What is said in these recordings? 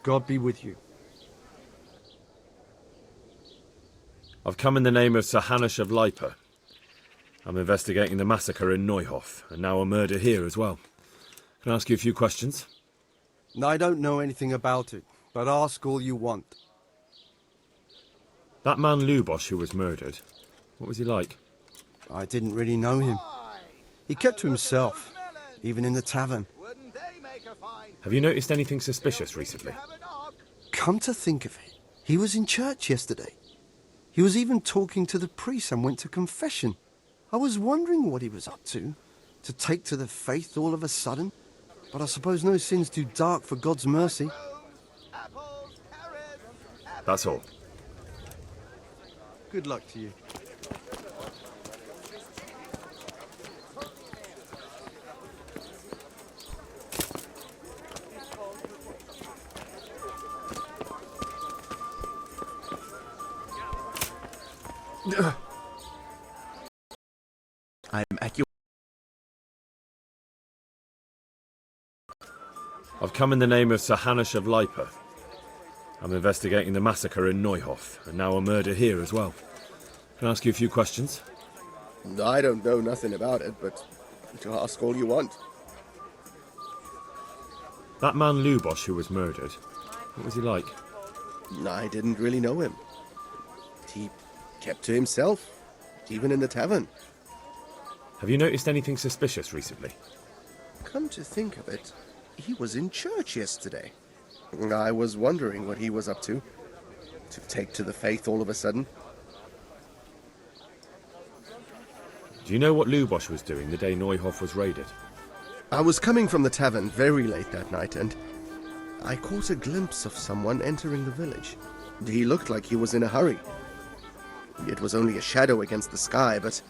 God be with you. I've come in the name of Sir Hanush of Lipa. I'm investigating the massacre in Neuhof, and now a murder here as well. Can I ask you a few questions? I don't know anything about it, but ask all you want. That man Lubosh who was murdered, what was he like? I didn't really know him. He kept to himself, even in the tavern. Have you noticed anything suspicious recently? Come to think of it, he was in church yesterday. He was even talking to the priest and went to confession. I was wondering what he was up to take to the faith all of a sudden. But I suppose no sin's too dark for God's mercy. That's all. Good luck to you. I'm at your... I've come in the name of Sir Hanush of Lipa. I'm investigating the massacre in Neuhof, and now a murder here as well. Can I ask you a few questions? I don't know nothing about it, but to ask all you want. That man Lubosh who was murdered, what was he like? I didn't really know him. He kept to himself, even in the tavern. Have you noticed anything suspicious recently? Come to think of it, he was in church yesterday. I was wondering what he was up to take to the faith all of a sudden. Do you know what Lubosh was doing the day Neuhof was raided? I was coming from the tavern very late that night, and I caught a glimpse of someone entering the village. He looked like he was in a hurry. It was only a shadow against the sky, but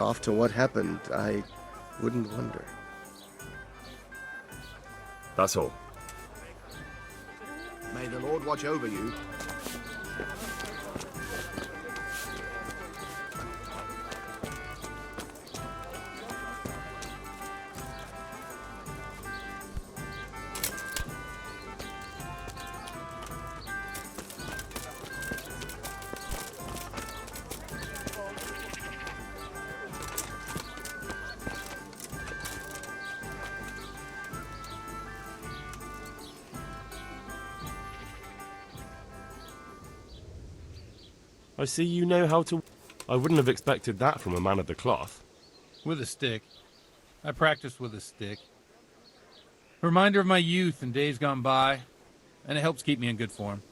after what happened, I wouldn't wonder. That's all. May the Lord watch over you. I see you know how to... I wouldn't have expected that from a man of the cloth. With a stick. I practice with a stick. A reminder of my youth and days gone by, and it helps keep me in good form.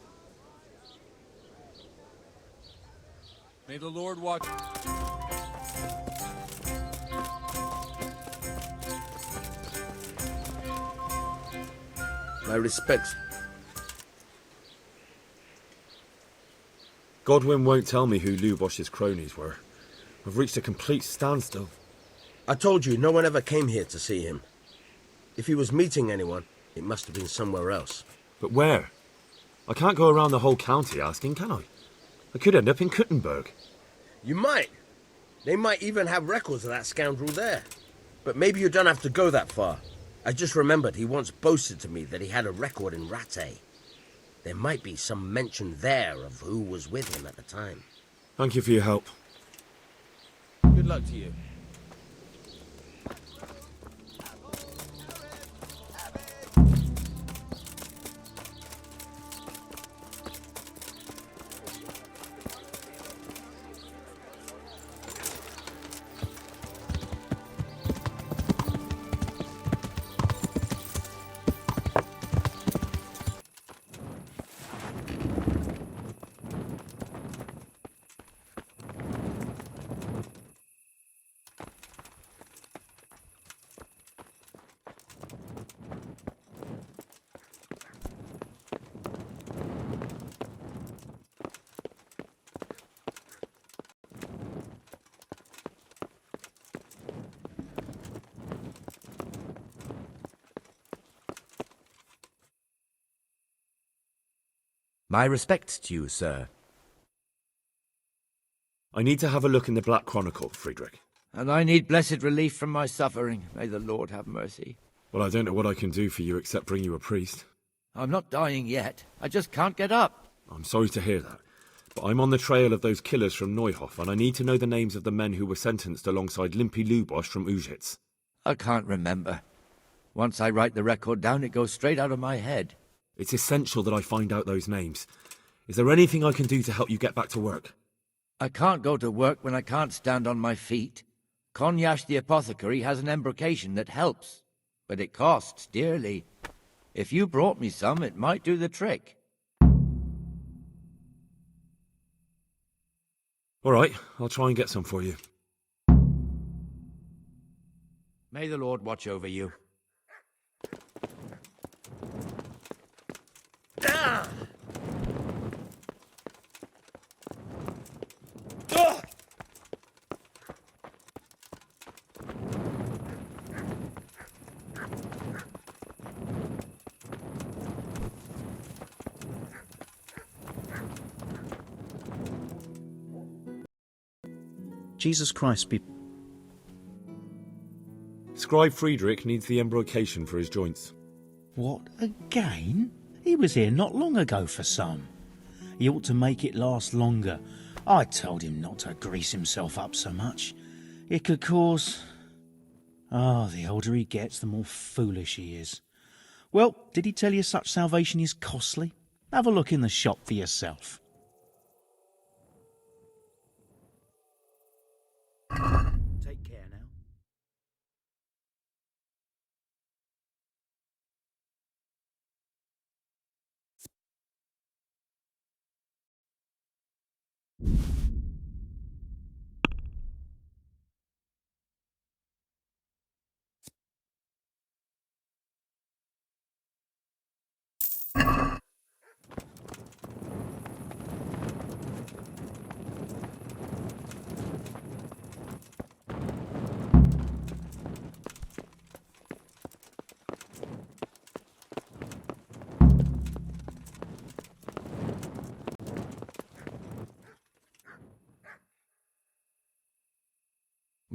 May the Lord watch... My respects. Godwin won't tell me who Lubosh's cronies were. I've reached a complete standstill. I told you, no one ever came here to see him. If he was meeting anyone, it must have been somewhere else. But where? I can't go around the whole county asking, can I? I could end up in Kuttenberg. You might. They might even have records of that scoundrel there. But maybe you don't have to go that far. I just remembered he once boasted to me that he had a record in Rattay. There might be some mention there of who was with him at the time. Thank you for your help. Good luck to you. My respects to you, sir. I need to have a look in the Black Chronicle, Friedrich. And I need blessed relief from my suffering. May the Lord have mercy. Well, I don't know what I can do for you except bring you a priest. I'm not dying yet. I just can't get up. I'm sorry to hear that, but I'm on the trail of those killers from Neuhof, and I need to know the names of the men who were sentenced alongside limpy Lubosh from Uzhitz. I can't remember. Once I write the record down, it goes straight out of my head. It's essential that I find out those names. Is there anything I can do to help you get back to work? I can't go to work when I can't stand on my feet. Konyash the apothecary has an embrocation that helps, but it costs dearly. If you brought me some, it might do the trick. All right, I'll try and get some for you. May the Lord watch over you. Jesus Christ be... Scribe Friedrich needs the embrocation for his joints. What, again? He was here not long ago for some. He ought to make it last longer. I told him not to grease himself up so much. It could cause... the older he gets, the more foolish he is. Well, did he tell you such salvation is costly? Have a look in the shop for yourself. Take care now.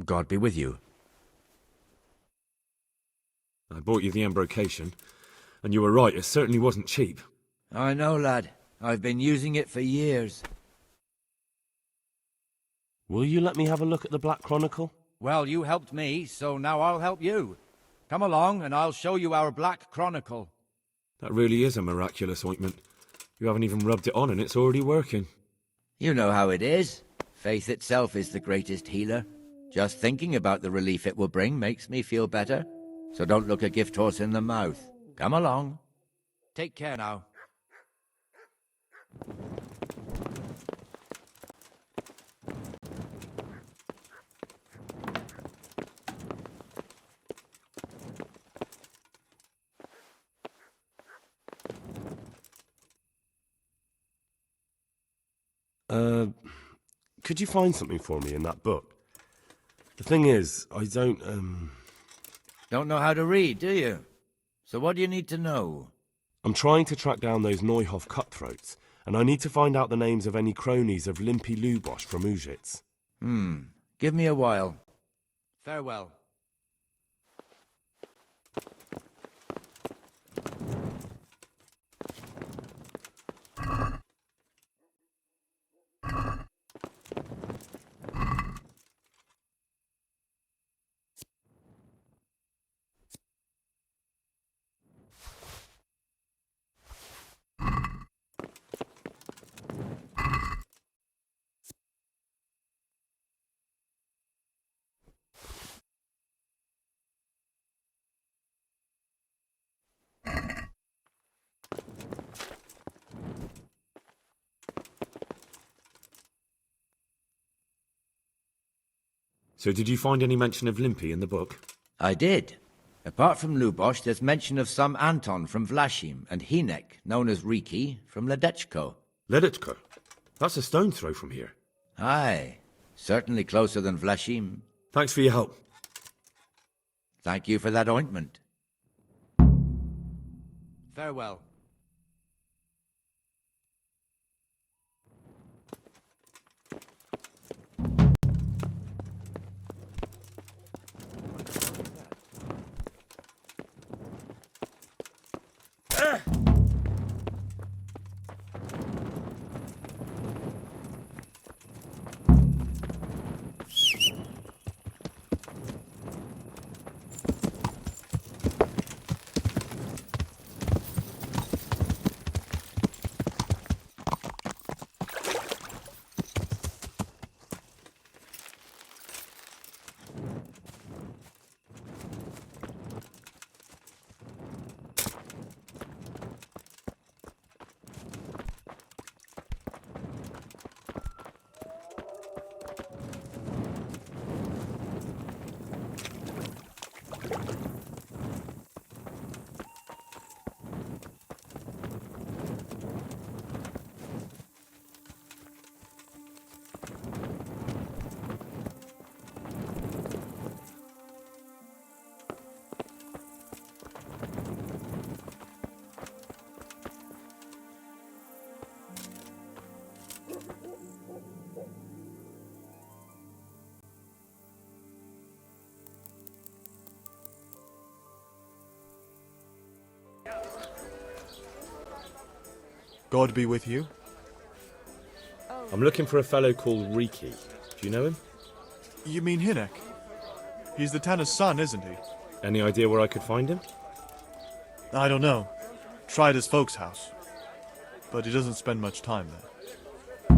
God be with you. I bought you the embrocation, and you were right, it certainly wasn't cheap. I know, lad. I've been using it for years. Will you let me have a look at the Black Chronicle? Well, you helped me, so now I'll help you. Come along, and I'll show you our Black Chronicle. That really is a miraculous ointment. You haven't even rubbed it on and it's already working. You know how it is. Faith itself is the greatest healer. Just thinking about the relief it will bring makes me feel better. So don't look a gift horse in the mouth. Come along. Take care now. Could you find something for me in that book? The thing is, I don't know how to read, do you? So what do you need to know? I'm trying to track down those Neuhof cutthroats, and I need to find out the names of any cronies of limpy Lubosh from Uzhitz. Give me a while. Farewell. So did you find any mention of limpy in the book? I did. Apart from Lubosh, there's mention of some Anton from Vlashim and Hinek, known as Reeky, from Ledechko. Ledechko? That's a stone's throw from here. Aye. Certainly closer than Vlashim. Thanks for your help. Thank you for that ointment. Farewell. God be with you. I'm looking for a fellow called Reeky. Do you know him? You mean Hinek? He's the tanner's son, isn't he? Any idea where I could find him? I don't know. Tried his folks' house. But he doesn't spend much time there.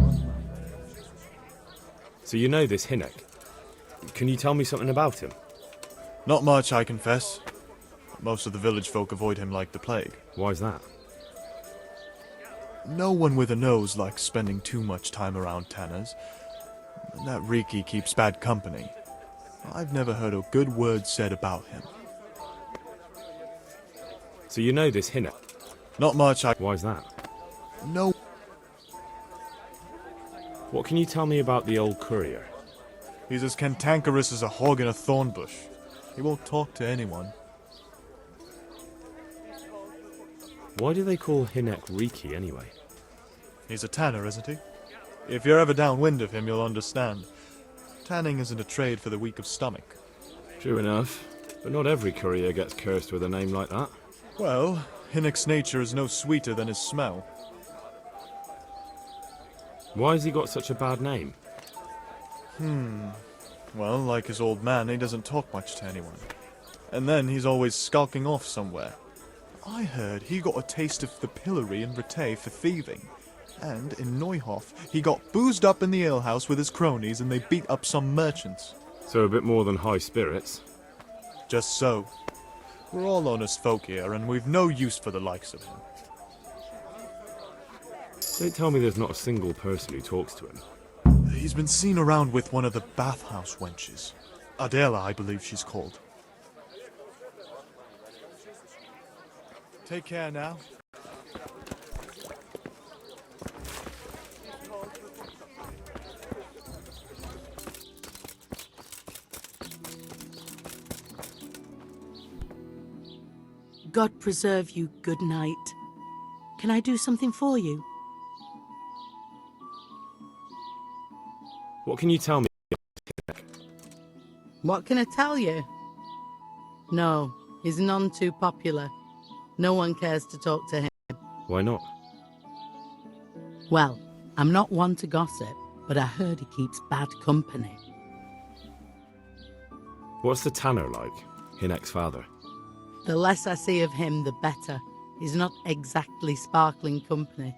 So you know this Hinek. Can you tell me something about him? Not much, I confess. Most of the village folk avoid him like the plague. Why's that? No one with a nose likes spending too much time around tanners. And that Reeky keeps bad company. I've never heard a good word said about him. So you know this Hinek? Not much, Why's that? No. What can you tell me about the old courier? He's as cantankerous as a hog in a thorn bush. He won't talk to anyone. Why do they call Hinek Reeky anyway? He's a tanner, isn't he? If you're ever downwind of him, you'll understand. Tanning isn't a trade for the weak of stomach. True enough, but not every courier gets cursed with a name like that. Well, Hinek's nature is no sweeter than his smell. Why has he got such a bad name? Well, like his old man, he doesn't talk much to anyone. And then he's always skulking off somewhere. I heard he got a taste of the pillory in Rattay for thieving. And in Neuhof, he got boozed up in the alehouse with his cronies and they beat up some merchants. So a bit more than high spirits. Just so. We're all honest folk here, and we've no use for the likes of him. Don't tell me there's not a single person who talks to him. He's been seen around with one of the bathhouse wenches. Adela, I believe she's called. Take care now. God preserve you, good night. Can I do something for you? What can you tell me? What can I tell you? No, he's none too popular. No one cares to talk to him. Why not? Well, I'm not one to gossip, but I heard he keeps bad company. What's the tanner like? Hinek's father. The less I see of him, the better. He's not exactly sparkling company.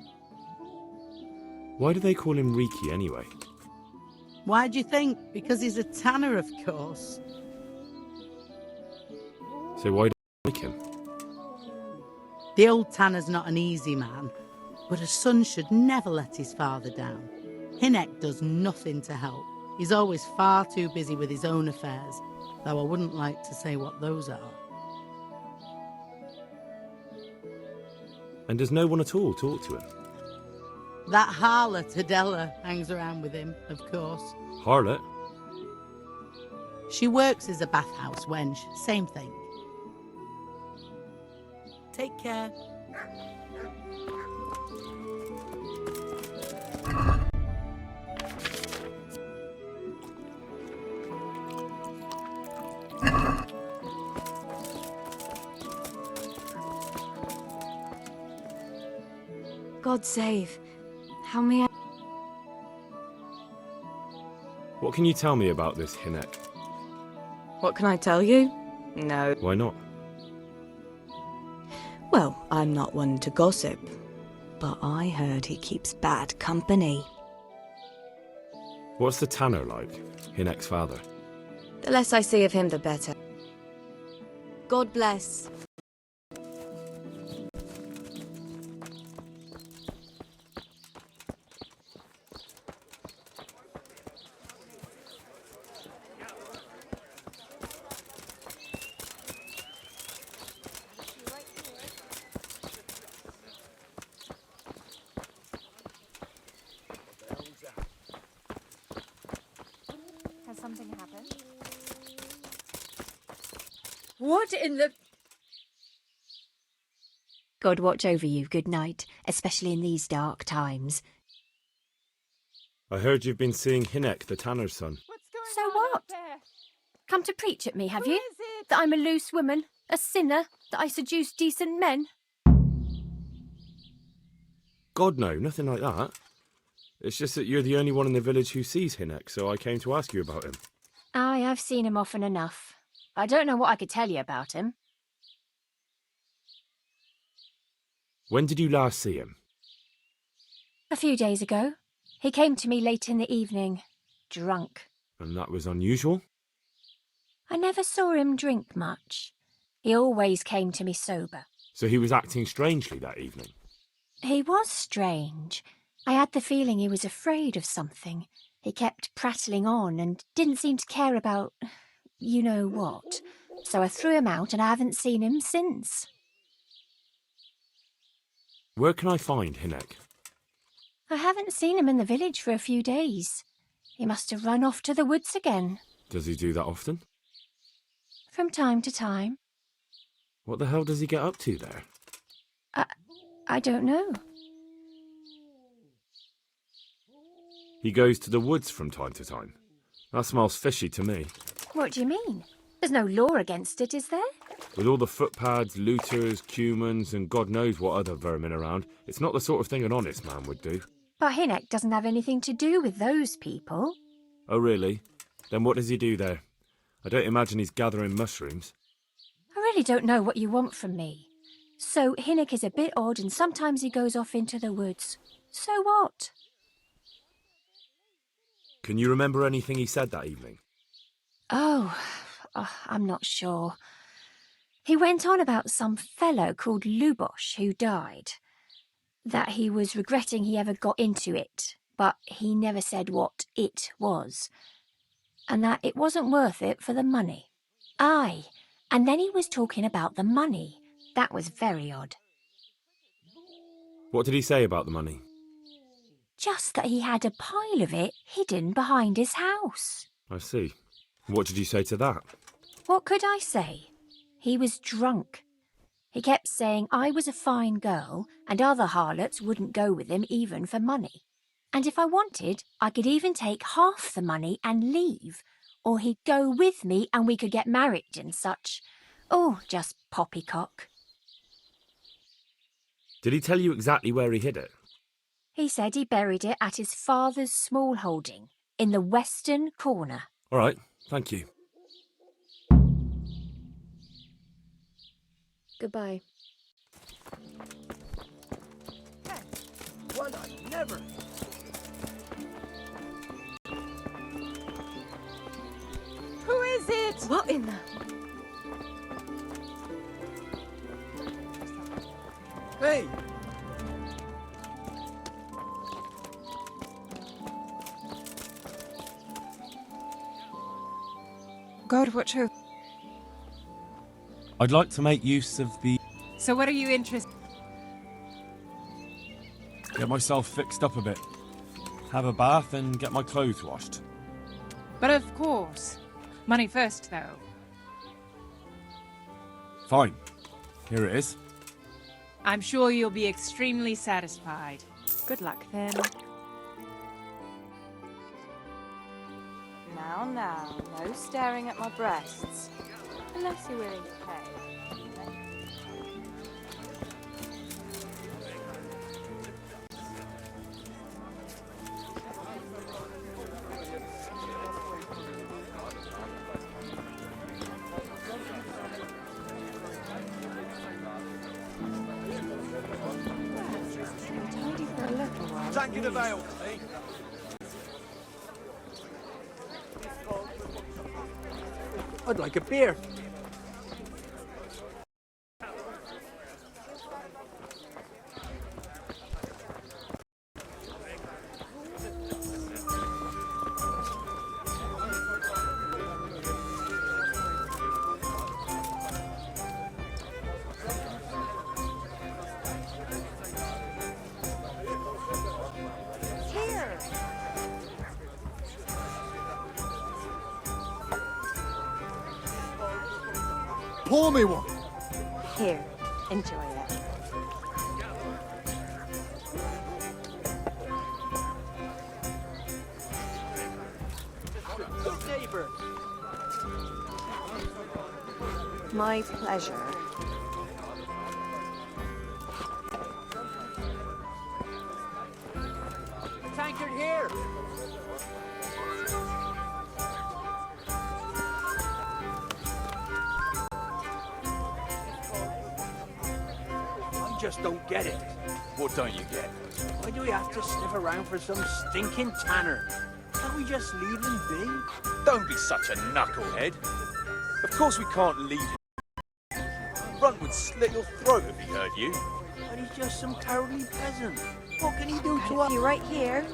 Why do they call him Reeky anyway? Why do you think? Because he's a tanner, of course. So why do you like him? The old tanner's not an easy man, but a son should never let his father down. Hinek does nothing to help. He's always far too busy with his own affairs, though I wouldn't like to say what those are. And does no one at all talk to him? That harlot Adela hangs around with him, of course. Harlot? She works as a bathhouse wench, same thing. Take care. God save. How may I... What can you tell me about this Hinek? What can I tell you? No. Why not? Well, I'm not one to gossip, but I heard he keeps bad company. What's the tanner like? Hinek's father. The less I see of him, the better. God bless. Has something happened? What in the... God watch over you, good night, especially in these dark times. I heard you've been seeing Hinek, the tanner's son. So what? Come to preach at me, have you? That I'm a loose woman, a sinner, that I seduce decent men? God, no, nothing like that. It's just that you're the only one in the village who sees Hinek, so I came to ask you about him. Aye, I've seen him often enough. I don't know what I could tell you about him. When did you last see him? A few days ago. He came to me late in the evening, drunk. And that was unusual? I never saw him drink much. He always came to me sober. So he was acting strangely that evening? He was strange. I had the feeling he was afraid of something. He kept prattling on and didn't seem to care about you know what. So I threw him out and I haven't seen him since. Where can I find Hinek? I haven't seen him in the village for a few days. He must have run off to the woods again. Does he do that often? From time to time. What the hell does he get up to there? I don't know. He goes to the woods from time to time. That smells fishy to me. What do you mean? There's no law against it, is there? With all the footpads, looters, cumans, and God knows what other vermin around, it's not the sort of thing an honest man would do. But Hinek doesn't have anything to do with those people. Oh, really? Then what does he do there? I don't imagine he's gathering mushrooms. I really don't know what you want from me. So Hinek is a bit odd and sometimes he goes off into the woods. So what? Can you remember anything he said that evening? Oh, I'm not sure. He went on about some fellow called Lubosh who died. That he was regretting he ever got into it, but he never said what it was. And that it wasn't worth it for the money. Aye, and then he was talking about the money. That was very odd. What did he say about the money? Just that he had a pile of it hidden behind his house. I see. What did you say to that? What could I say? He was drunk. He kept saying I was a fine girl and other harlots wouldn't go with him even for money. And if I wanted, I could even take half the money and leave. Or he'd go with me and we could get married and such. Oh, just poppycock. Did he tell you exactly where he hid it? He said he buried it at his father's small holding in the western corner. All right, thank you. Goodbye. One I never. Who is it? What in the... Hey! God, what truth? I'd like to make use of the... So what are you interested? Get myself fixed up a bit. Have a bath and get my clothes washed. But of course. Money first, though. Fine. Here it is. I'm sure you'll be extremely satisfied. Good luck, then. Now, no staring at my breasts. Unless you're willing to pay. Tidy for a little while. Tank in the veil, eh? I'd like a beer. Here! Pour me one. Here, enjoy it. Good neighbour. My pleasure. just don't get it. What don't you get? Why do we have to sniff around for some stinking tanner? Can't we just leave him be? Don't be such a knucklehead. Of course we can't leave him. Runt would slit your throat if he heard you. But he's just some cowardly peasant. What can he do to us? You right here.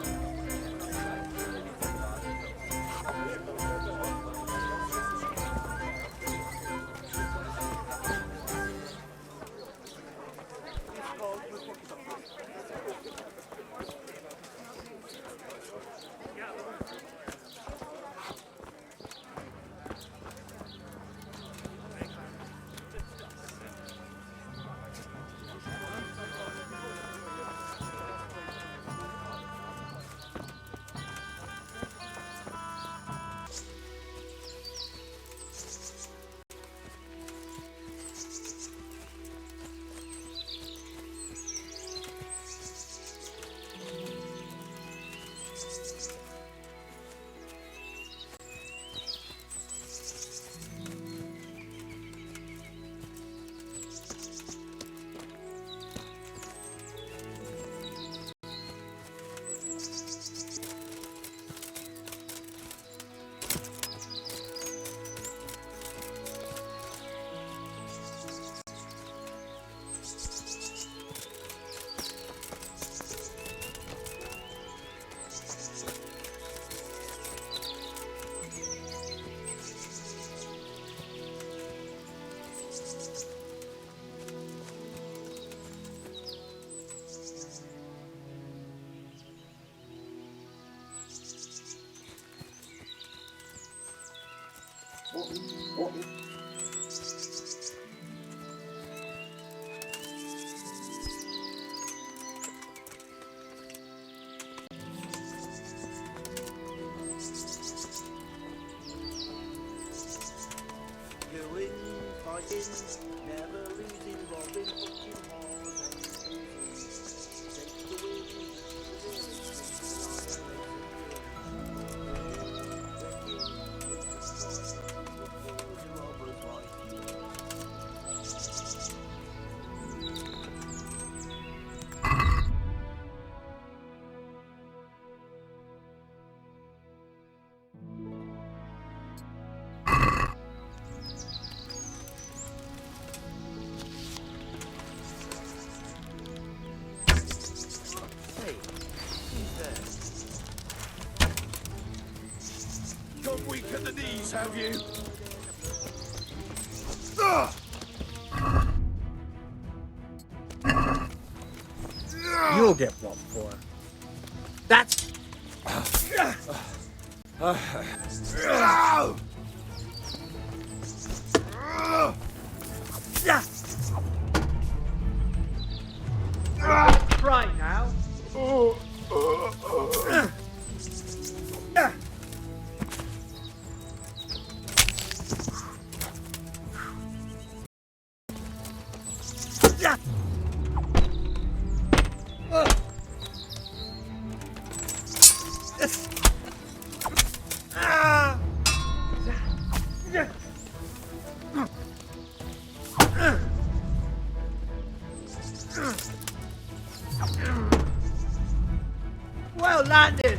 Going, fighting, never losing, robbing, fucking hard. Take the wind, Got weak at the knees, have you? You'll get what for. That's... Try now. Well landed.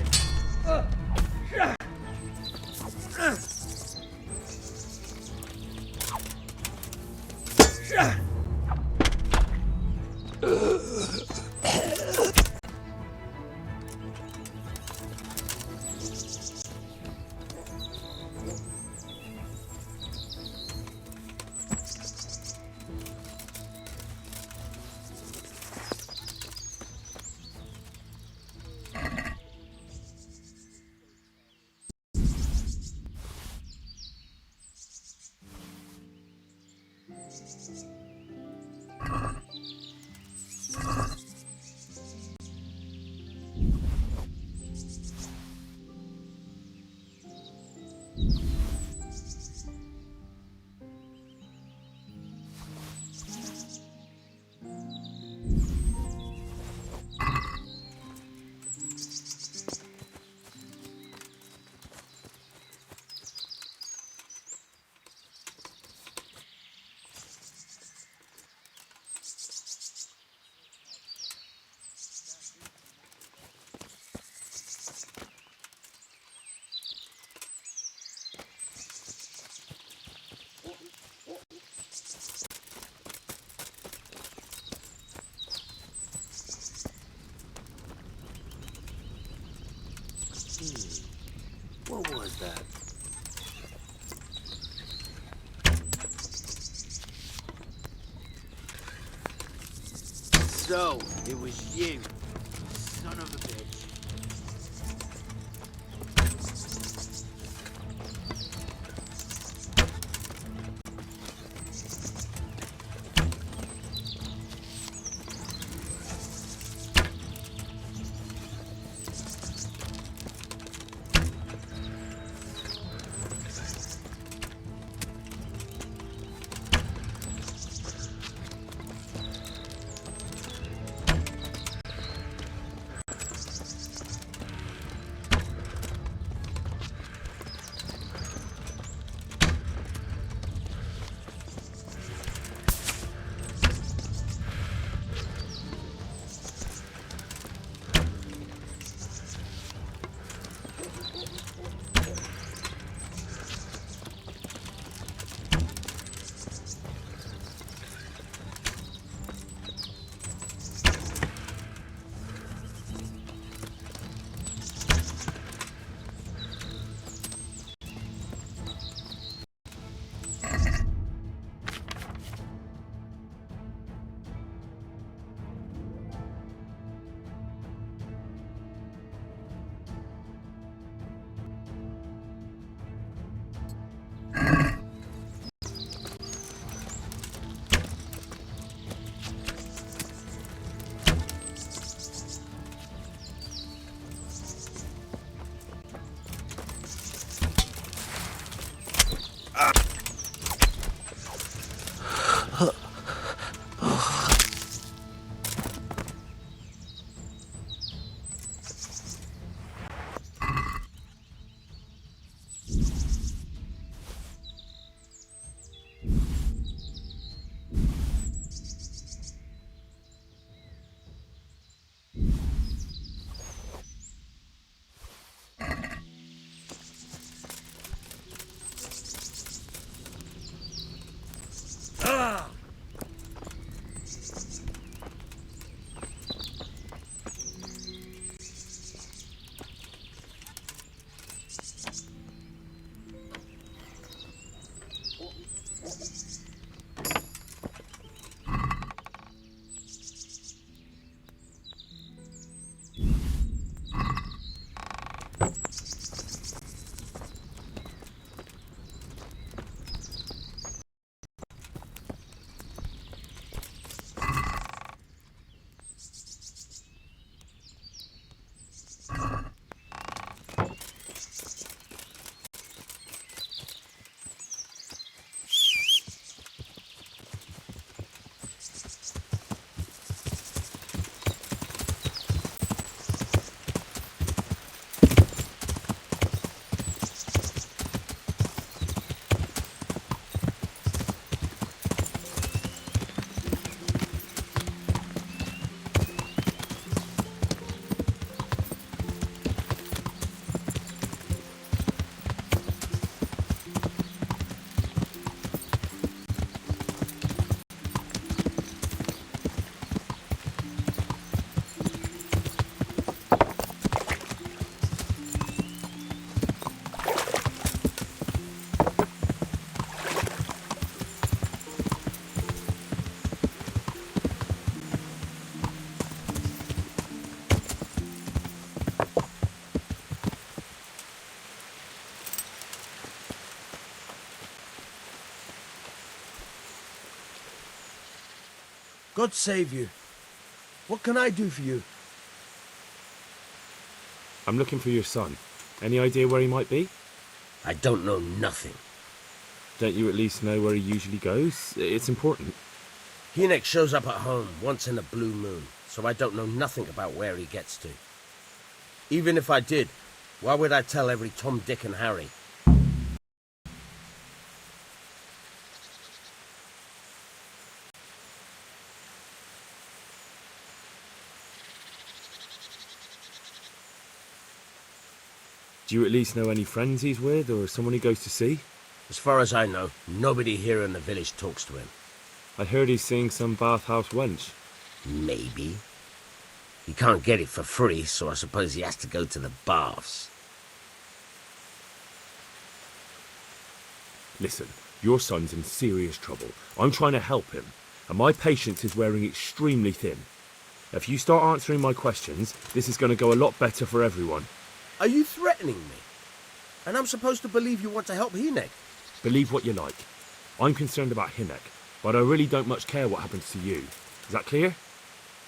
What was that? So, it was you, son of a bitch. God save you. What can I do for you? I'm looking for your son. Any idea where he might be? I don't know nothing. Don't you at least know where he usually goes? It's important. Hynek shows up at home once in a blue moon, so I don't know nothing about where he gets to. Even if I did, why would I tell every Tom, Dick and Harry? Do you at least know any friends he's with, or someone he goes to see? As far as I know, nobody here in the village talks to him. I heard he's seeing some bathhouse wench. Maybe. He can't get it for free, so I suppose he has to go to the baths. Listen, your son's in serious trouble. I'm trying to help him, and my patience is wearing extremely thin. If you start answering my questions, this is going to go a lot better for everyone. Are you threatening me? And I'm supposed to believe you want to help Hynek? Believe what you like. I'm concerned about Hynek, but I really don't much care what happens to you. Is that clear?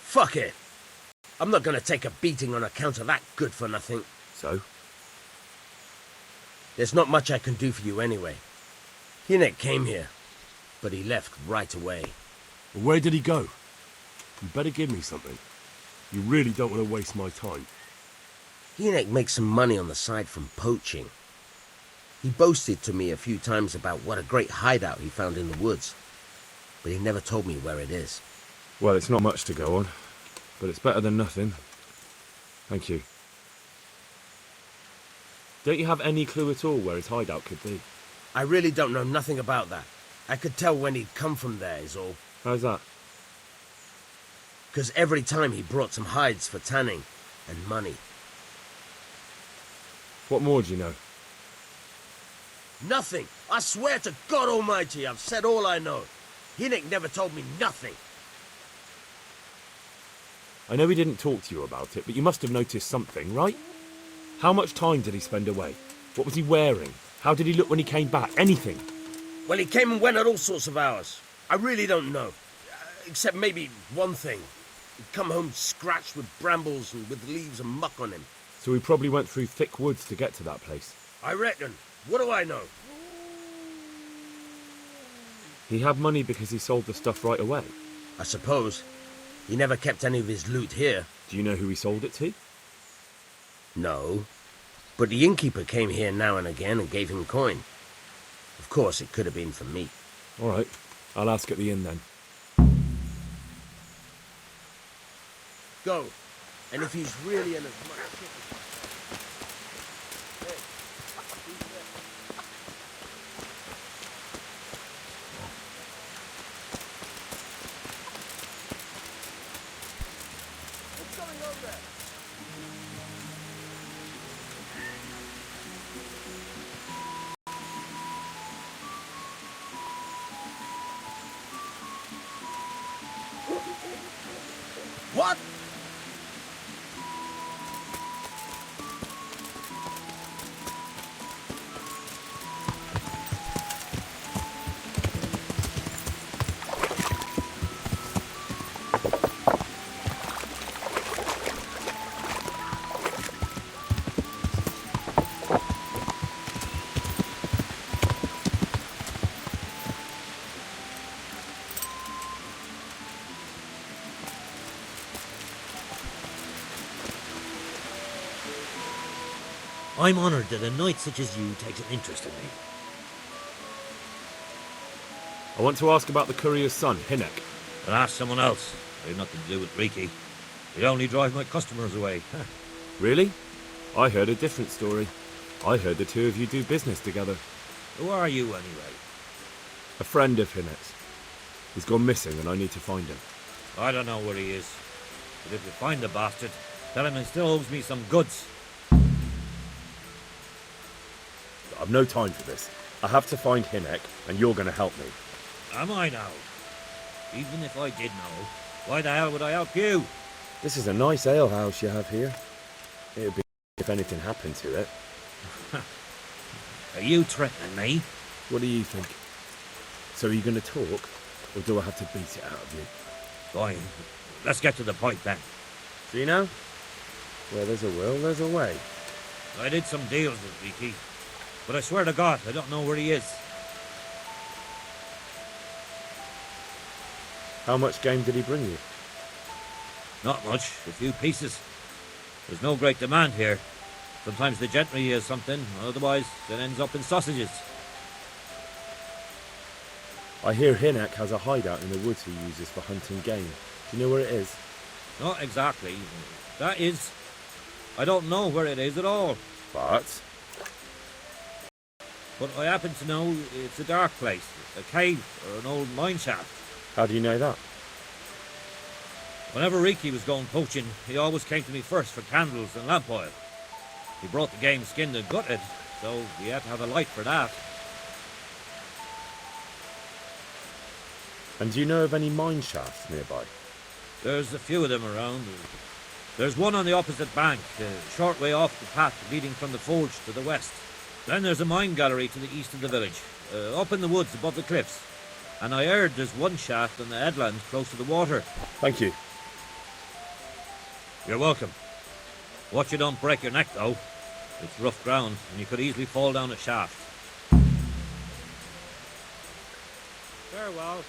Fuck it. I'm not going to take a beating on account of that good-for-nothing. So? There's not much I can do for you anyway. Hynek came here, but he left right away. Well, where did he go? You better give me something. You really don't want to waste my time. Hynek makes some money on the side from poaching. He boasted to me a few times about what a great hideout he found in the woods, but he never told me where it is. Well, it's not much to go on, but it's better than nothing. Thank you. Don't you have any clue at all where his hideout could be? I really don't know nothing about that. I could tell when he'd come from there, is all. How's that? Because every time he brought some hides for tanning and money. What more do you know? Nothing. I swear to God Almighty, I've said all I know. Hynek never told me nothing. I know he didn't talk to you about it, but you must have noticed something, right? How much time did he spend away? What was he wearing? How did he look when he came back? Anything? Well, he came and went at all sorts of hours. I really don't know. Except maybe one thing. He'd come home scratched with brambles and with leaves and muck on him. So he probably went through thick woods to get to that place. I reckon. What do I know? He had money because he sold the stuff right away. I suppose. He never kept any of his loot here. Do you know who he sold it to? No. But the innkeeper came here now and again and gave him coin. Of course, it could have been for me. All right. I'll ask at the inn then. Go. And if he's really in as much... What? I'm honoured that a knight such as you takes an interest in me. I want to ask about the courier's son, Hynek. But ask someone else. I have nothing to do with Reeky. He'd only drive my customers away. Really? I heard a different story. I heard the two of you do business together. Who are you, anyway? A friend of Hynek's. He's gone missing and I need to find him. I don't know where he is. But if you find the bastard, tell him he still owes me some goods. I've no time for this. I have to find Hynek, and you're going to help me. Am I now? Even if I did know, why the hell would I help you? This is a nice alehouse you have here. It would be if anything happened to it. Are you threatening me? What do you think? So are you going to talk, or do I have to beat it out of you? Fine. Let's get to the point then. See now? Where there's a will, there's a way. I did some deals with Reeky, but I swear to God, I don't know where he is. How much game did he bring you? Not much, a few pieces. There's no great demand here. Sometimes the gentry has something, otherwise it ends up in sausages. I hear Hynek has a hideout in the woods he uses for hunting game. Do you know where it is? Not exactly. That is, I don't know where it is at all. But I happen to know it's a dark place, a cave or an old mine shaft. How do you know that? Whenever Reeky was going poaching, he always came to me first for candles and lamp oil. He brought the game skinned and gutted, so we had to have a light for that. And do you know of any mine shafts nearby? There's a few of them around. There's one on the opposite bank, a short way off the path leading from the forge to the west. Then there's a mine gallery to the east of the village, up in the woods above the cliffs. And I heard there's one shaft on the headland close to the water. Thank you. You're welcome. Watch you don't break your neck, though. It's rough ground, and you could easily fall down a shaft. Farewell.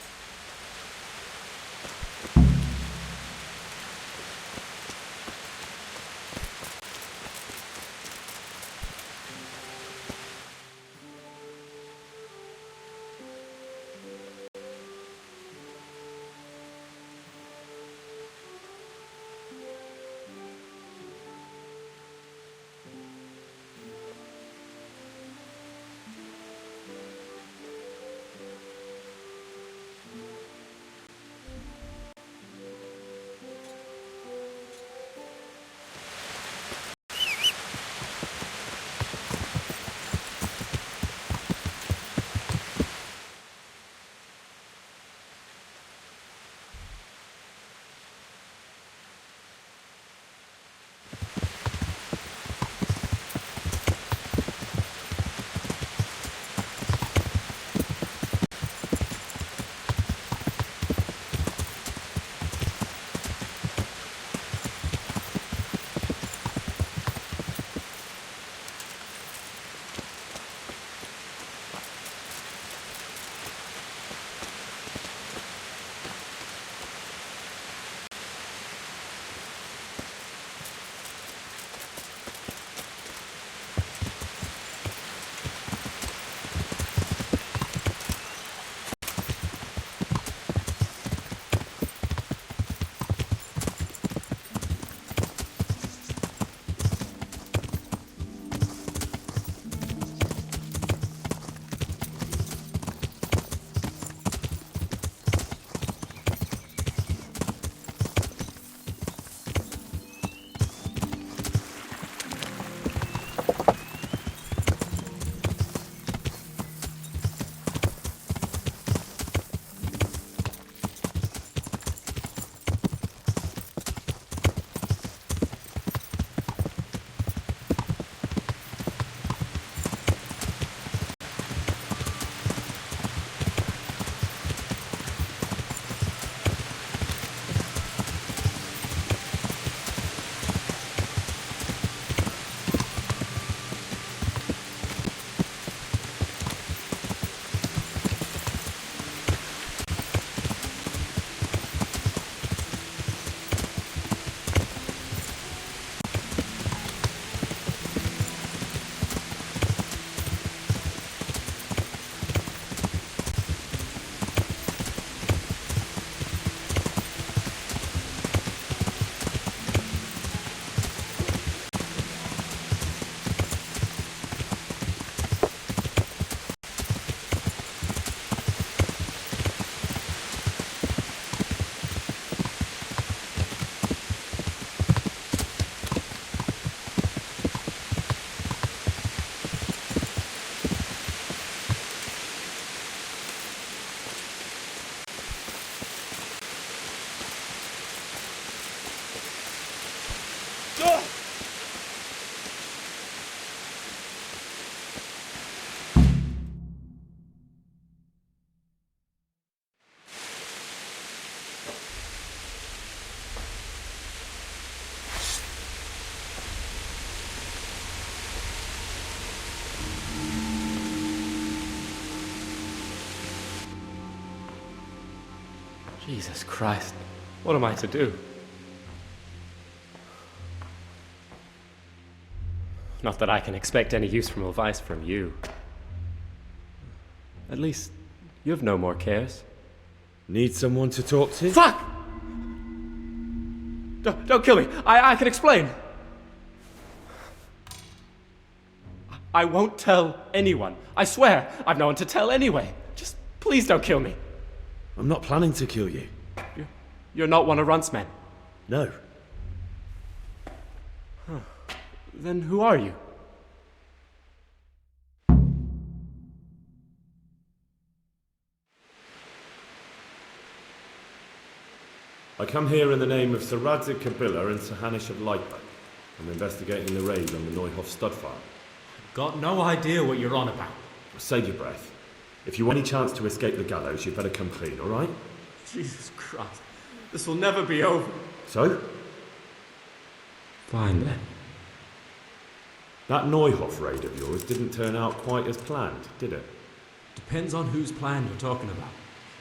Jesus Christ, what am I to do? Not that I can expect any useful advice from you. At least, you have no more cares. Need someone to talk to? Fuck! Don't kill me. I can explain. I won't tell anyone. I swear, I've no one to tell anyway. Just please don't kill me. I'm not planning to kill you. You're not one of Runt's men? No. Huh. Then who are you? come here in the name of Sir Rattay Kabila and Sir Hanish of Lightbank. I'm investigating the raid on the Neuhof stud farm. Got no idea what you're on about. Save your breath. If you want any chance to escape the gallows, you'd better come clean, all right? Jesus Christ. This will never be over. So? Fine then. That Neuhof raid of yours didn't turn out quite as planned, did it? Depends on whose plan you're talking about.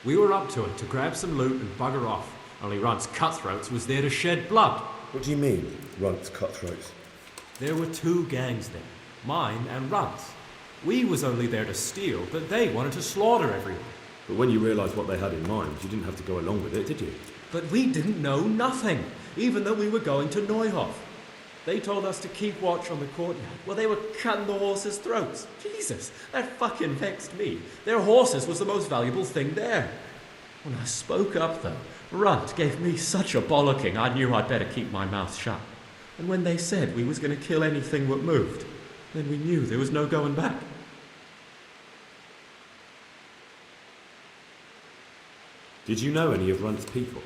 We were up to it to grab some loot and bugger off. Only Runt's cutthroats was there to shed blood. What do you mean, Runt's cutthroats? There were two gangs there. Mine and Runt's. We was only there to steal, but they wanted to slaughter everyone. But when you realised what they had in mind, you didn't have to go along with it, did you? But we didn't know nothing, even though we were going to Neuhof. They told us to keep watch on the courtyard while they were cutting the horses' throats. Jesus, that fucking vexed me. Their horses was the most valuable thing there. When I spoke up, though, Runt gave me such a bollocking I knew I'd better keep my mouth shut. And when they said we was going to kill anything that moved, then we knew there was no going back. Did you know any of Runt's people?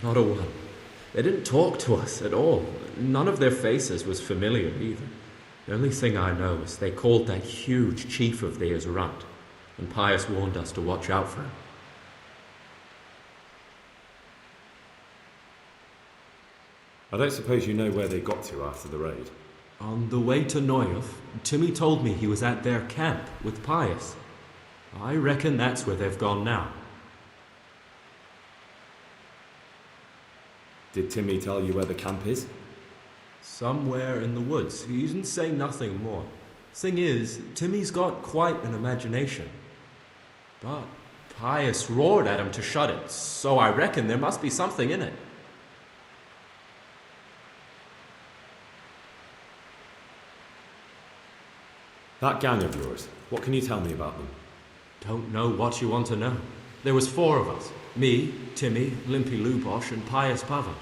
Not a one. They didn't talk to us at all. None of their faces was familiar either. The only thing I know is they called that huge chief of theirs Runt, and Pius warned us to watch out for him. I don't suppose you know where they got to after the raid? On the way to Neuhof, Timmy told me he was at their camp with Pius. I reckon that's where they've gone now. Did Timmy tell you where the camp is? Somewhere in the woods. He didn't say nothing more. Thing is, Timmy's got quite an imagination. But Pius roared at him to shut it, so I reckon there must be something in it. That gang of yours, what can you tell me about them? Don't know what you want to know. There was 4 of us. Me, Timmy, Limpy Lubosh, and Pius Pava.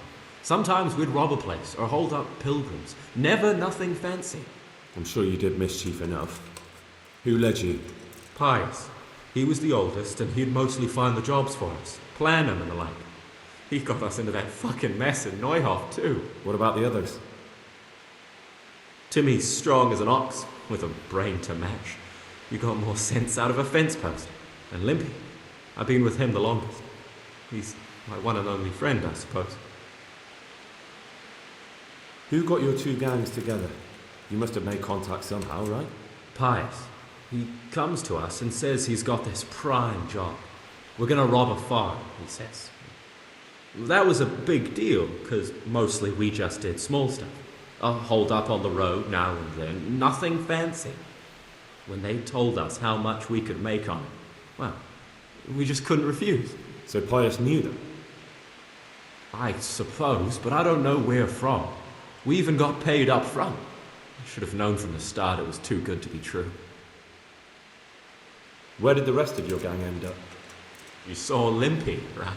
Sometimes we'd rob a place or hold up pilgrims. Never nothing fancy. I'm sure you did mischief enough. Who led you? Pius. He was the oldest, and he'd mostly find the jobs for us. Plan them and the like. He got us into that fucking mess in Neuhof, too. What about the others? Timmy's strong as an ox, with a brain to match. You got more sense out of a fence post. And Limpy, I've been with him the longest. He's my one and only friend, I suppose. Who got your 2 gangs together? You must have made contact somehow, right? Pius. He comes to us and says he's got this prime job. We're gonna rob a farm, he says. That was a big deal, because mostly we just did small stuff. A hold up on the road now and then, nothing fancy. When they told us how much we could make on it, well, we just couldn't refuse. So Pius knew them? I suppose, but I don't know where from. We even got paid up front. I should have known from the start it was too good to be true. Where did the rest of your gang end up? You saw Limpy, right?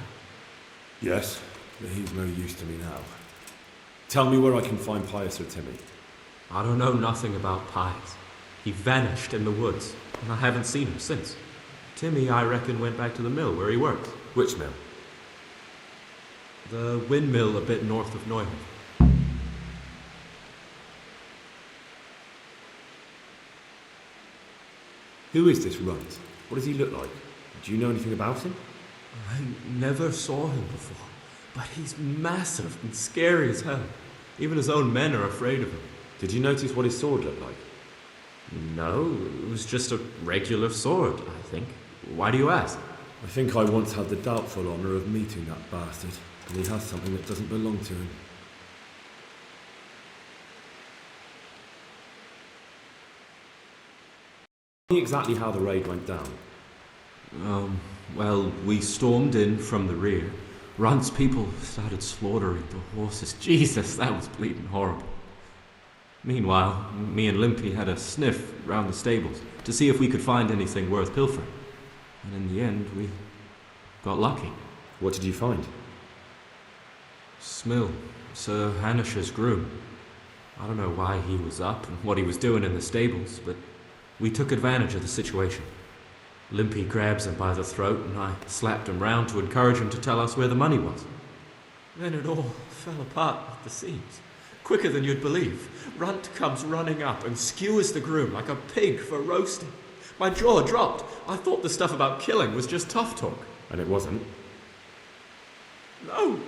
Yes, but he's no use to me now. Tell me where I can find Pius or Timmy. I don't know nothing about Pius. He vanished in the woods, and I haven't seen him since. Timmy, I reckon, went back to the mill where he works. Which mill? The windmill a bit north of Neuhof. Who is this Runt? What does he look like? Do you know anything about him? I never saw him before, but he's massive and scary as hell. Even his own men are afraid of him. Did you notice what his sword looked like? No, it was just a regular sword, I think. Why do you ask? I think I once had the doubtful honour of meeting that bastard, and he has something that doesn't belong to him. Tell me exactly how the raid went down. Well, we stormed in from the rear. Runt's people started slaughtering the horses. Jesus, that was bleeding horrible. Meanwhile, me and Limpy had a sniff round the stables to see if we could find anything worth pilfering. And in the end, we got lucky. What did you find? Smill, Sir Hanish's groom. I don't know why he was up and what he was doing in the stables, but we took advantage of the situation. Limpy grabs him by the throat, and I slapped him round to encourage him to tell us where the money was. Then it all fell apart at the seams. Quicker than you'd believe. Runt comes running up and skewers the groom like a pig for roasting. My jaw dropped. I thought the stuff about killing was just tough talk. And it wasn't? No,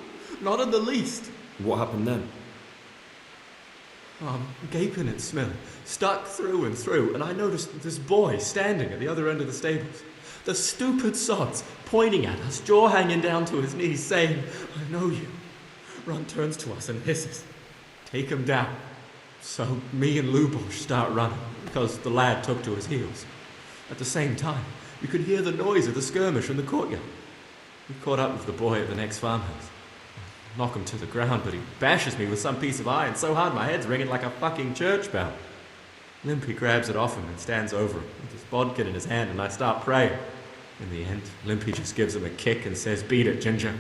not in the least. What happened then? I'm gaping at Smil, stuck through and through, and I noticed this boy standing at the other end of the stables. The stupid sods pointing at us, jaw hanging down to his knees, saying, "I know you." Runt turns to us and hisses, "Take him down." So me and Lubosh start running, because the lad took to his heels. At the same time, we could hear the noise of the skirmish in the courtyard. We caught up with the boy at the next farmhouse. Knock him to the ground, but he bashes me with some piece of iron so hard my head's ringing like a fucking church bell. Limpy grabs it off him and stands over him with his bodkin in his hand, and I start praying. In the end, Limpy just gives him a kick and says, "Beat it, Ginger."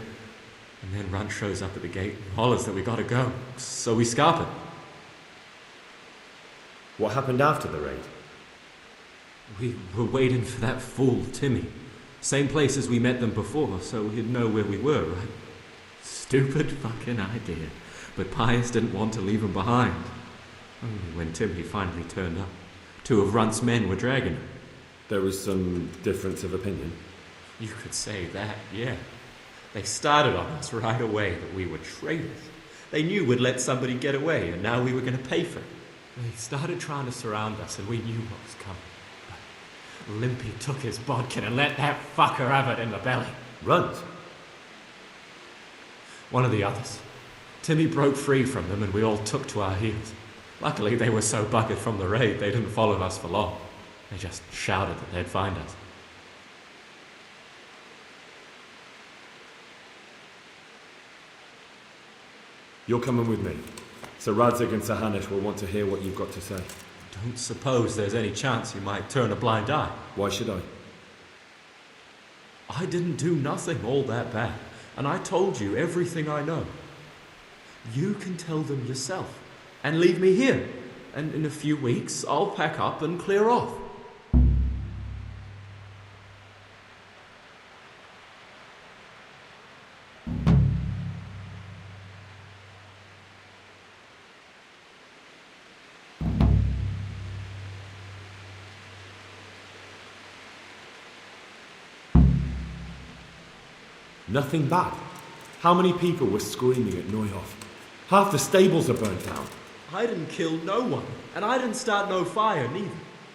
And then Runt shows up at the gate and hollers that we gotta go, so we scarp it. What happened after the raid? We were waiting for that fool, Timmy. Same place as we met them before, so he'd know where we were, right? Stupid fucking idea. But Pius didn't want to leave him behind. Only when Timmy finally turned up, 2 of Runt's men were dragging him. There was some difference of opinion? You could say that, yeah. They started on us right away that we were traitors. They knew we'd let somebody get away, and now we were going to pay for it. They started trying to surround us, and we knew what was coming. But Limpy took his bodkin and let that fucker have it in the belly. Runt? One of the others. Timmy broke free from them, and we all took to our heels. Luckily, they were so buggered from the raid, they didn't follow us for long. They just shouted that they'd find us. You're coming with me. Sir Radzig and Sir Hanush will want to hear what you've got to say. Don't suppose there's any chance you might turn a blind eye. Why should I? I didn't do nothing all that bad, and I told you everything I know. You can tell them yourself, and leave me here, and in a few weeks I'll pack up and clear off. Nothing bad. How many people were screaming at Neuhof? Half the stables are burnt down. I didn't kill no one, and I didn't start no fire neither.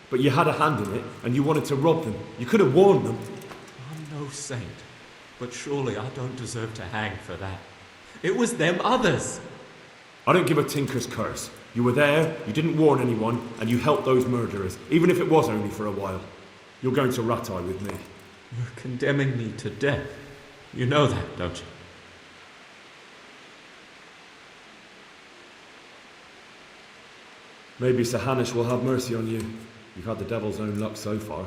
But you had a hand in it, and you wanted to rob them. You could have warned them. I'm no saint, but surely I don't deserve to hang for that. It was them others. I don't give a tinker's curse. You were there, you didn't warn anyone, and you helped those murderers, even if it was only for a while. You're going to Rattay with me. You're condemning me to death. You know that, don't you? Maybe Sir Hanush will have mercy on you. You've had the devil's own luck so far.